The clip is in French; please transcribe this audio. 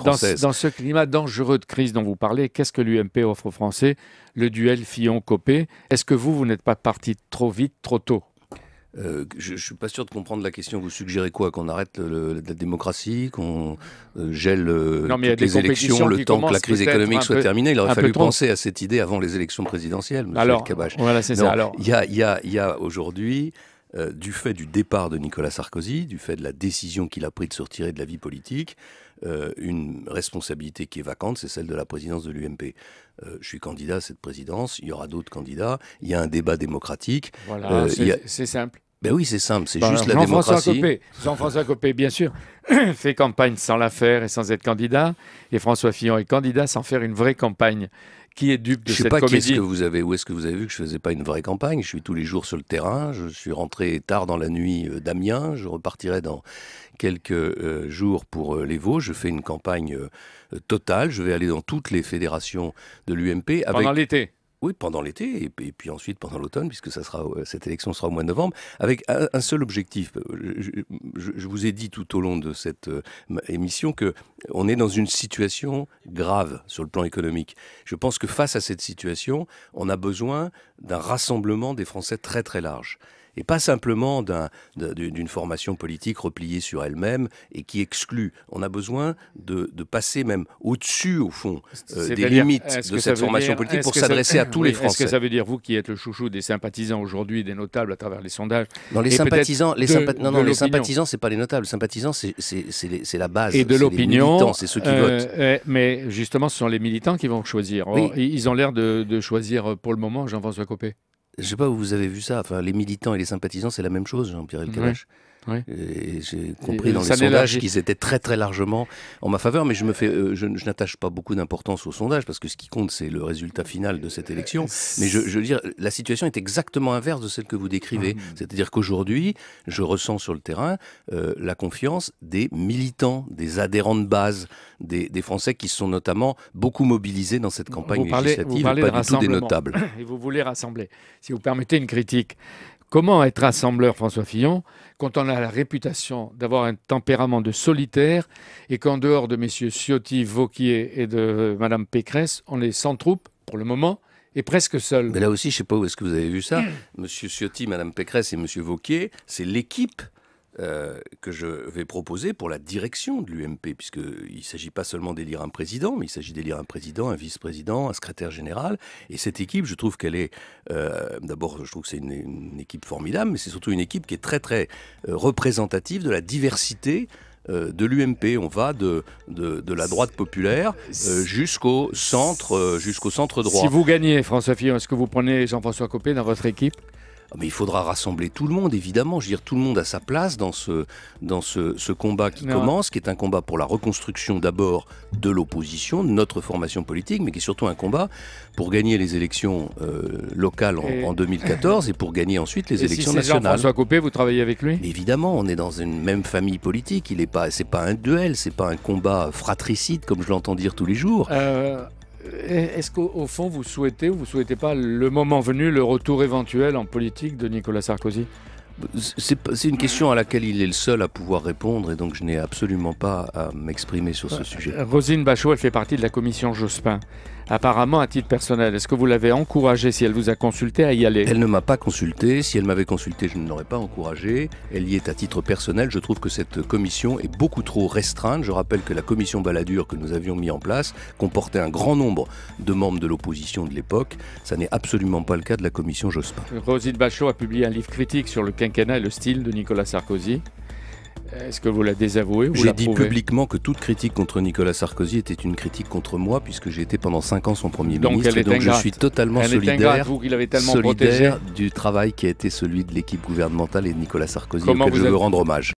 française. Dans ce climat dangereux de crise dont vous parlez, qu'est-ce que l'UMP offre aux Français? Le duel Fillon-Copé. Est-ce que vous n'êtes pas parti trop vite, trop tôt? Je ne suis pas sûr de comprendre la question. Vous suggérez quoi? Qu'on arrête la démocratie? Qu'on gèle toutes les élections le temps que la crise économique soit terminée? Il aurait fallu penser à cette idée avant les élections présidentielles, monsieur El-Kabbach. Voilà, c'est ça. Alors, il y a aujourd'hui, du fait du départ de Nicolas Sarkozy, du fait de la décision qu'il a prise de se retirer de la vie politique, une responsabilité qui est vacante, c'est celle de la présidence de l'UMP. Je suis candidat à cette présidence, il y aura d'autres candidats, il y a un débat démocratique. Voilà, c'est simple. Ben oui, c'est simple, c'est juste la démocratie. Jean-François Copé, bien sûr, fait campagne sans la faire et sans être candidat, et François Fillon est candidat sans faire une vraie campagne. Qui est dupe de cette comédie? Je ne sais pas où est-ce que vous avez vu que je ne faisais pas une vraie campagne. Je suis tous les jours sur le terrain. Je suis rentré tard dans la nuit d'Amiens. Je repartirai dans quelques jours pour les Vosges. Je fais une campagne totale. Je vais aller dans toutes les fédérations de l'UMP. Pendant l'été? Oui, pendant l'été, et puis ensuite pendant l'automne, puisque cette élection sera au mois de novembre, avec un seul objectif. Je vous ai dit tout au long de cette émission qu'on est dans une situation grave sur le plan économique. Je pense que face à cette situation, on a besoin d'un rassemblement des Français très très large. Et pas simplement d'une formation politique repliée sur elle-même et qui exclut. On a besoin de passer même au-dessus, au fond, des limites de cette formation politique pour s'adresser à tous les Français. Est-ce que ça veut dire, vous qui êtes le chouchou des sympathisants aujourd'hui, des notables à travers les sondages? Non, les sympathisants, les sympathisants, c'est pas les notables. Les sympathisants, c'est la base. Et de l'opinion. C'est ceux qui votent. Mais justement, ce sont les militants qui vont choisir. Oui. Ils ont l'air de choisir pour le moment Jean-François Copé. Je ne sais pas où vous avez vu ça. Enfin, les militants et les sympathisants, c'est la même chose, Jean-Pierre El-Kabbach. Oui. Et j'ai compris dans les sondages qu'ils étaient très très largement en ma faveur, mais je n'attache pas beaucoup d'importance aux sondages parce que ce qui compte c'est le résultat final de cette élection. Mais je veux dire, la situation est exactement inverse de celle que vous décrivez. C'est-à-dire qu'aujourd'hui, je ressens sur le terrain la confiance des militants, des adhérents de base, des Français qui sont notamment beaucoup mobilisés dans cette campagne législative, pas du tout des notables. Et vous voulez rassembler. Si vous permettez une critique. Comment être rassembleur, François Fillon, quand on a la réputation d'avoir un tempérament de solitaire et qu'en dehors de messieurs Ciotti, Wauquiez et de madame Pécresse, on est sans troupes, pour le moment, et presque seul? Mais là aussi, je ne sais pas où est-ce que vous avez vu ça. Monsieur Ciotti, madame Pécresse et monsieur Wauquiez, c'est l'équipe que je vais proposer pour la direction de l'UMP, puisqu'il ne s'agit pas seulement d'élire un président, mais il s'agit d'élire un président, un vice-président, un secrétaire général. Et cette équipe, je trouve qu'elle est... D'abord, je trouve que c'est une équipe formidable, mais c'est surtout une équipe qui est très, très représentative de la diversité de l'UMP. On va de la droite populaire jusqu'au centre droit. Si vous gagnez, François Fillon, est-ce que vous prenez Jean-François Copé dans votre équipe? Mais il faudra rassembler tout le monde, évidemment. Je veux dire, tout le monde a sa place dans ce combat qui commence, qui est un combat pour la reconstruction d'abord de l'opposition, de notre formation politique, mais qui est surtout un combat pour gagner les élections locales en 2014 et pour gagner ensuite les élections nationales. Jean-François Copé, vous travaillez avec lui? Évidemment, on est dans une même famille politique. C'est pas un duel, c'est pas un combat fratricide comme je l'entends dire tous les jours. Est-ce qu'au fond, vous souhaitez ou vous ne souhaitez pas, le moment venu, le retour éventuel en politique de Nicolas Sarkozy? C'est une question à laquelle il est le seul à pouvoir répondre et donc je n'ai absolument pas à m'exprimer sur ce sujet. Roselyne Bachelot, elle fait partie de la commission Jospin. Apparemment, à titre personnel, est-ce que vous l'avez encouragée, si elle vous a consulté, à y aller? Elle ne m'a pas consulté. Si elle m'avait consulté, je ne l'aurais pas encouragée. Elle y est à titre personnel. Je trouve que cette commission est beaucoup trop restreinte. Je rappelle que la commission Balladur que nous avions mis en place comportait un grand nombre de membres de l'opposition de l'époque. Ça n'est absolument pas le cas de la commission Jospin. Roselyne Bachelot a publié un livre critique sur le quinquennat et le style de Nicolas Sarkozy. Est-ce que vous la désavouez ou J'ai dit publiquement que toute critique contre Nicolas Sarkozy était une critique contre moi, puisque j'ai été pendant 5 ans son Premier ministre. Et donc je suis totalement solidaire du travail qui a été celui de l'équipe gouvernementale et de Nicolas Sarkozy, auquel je veux rendre hommage.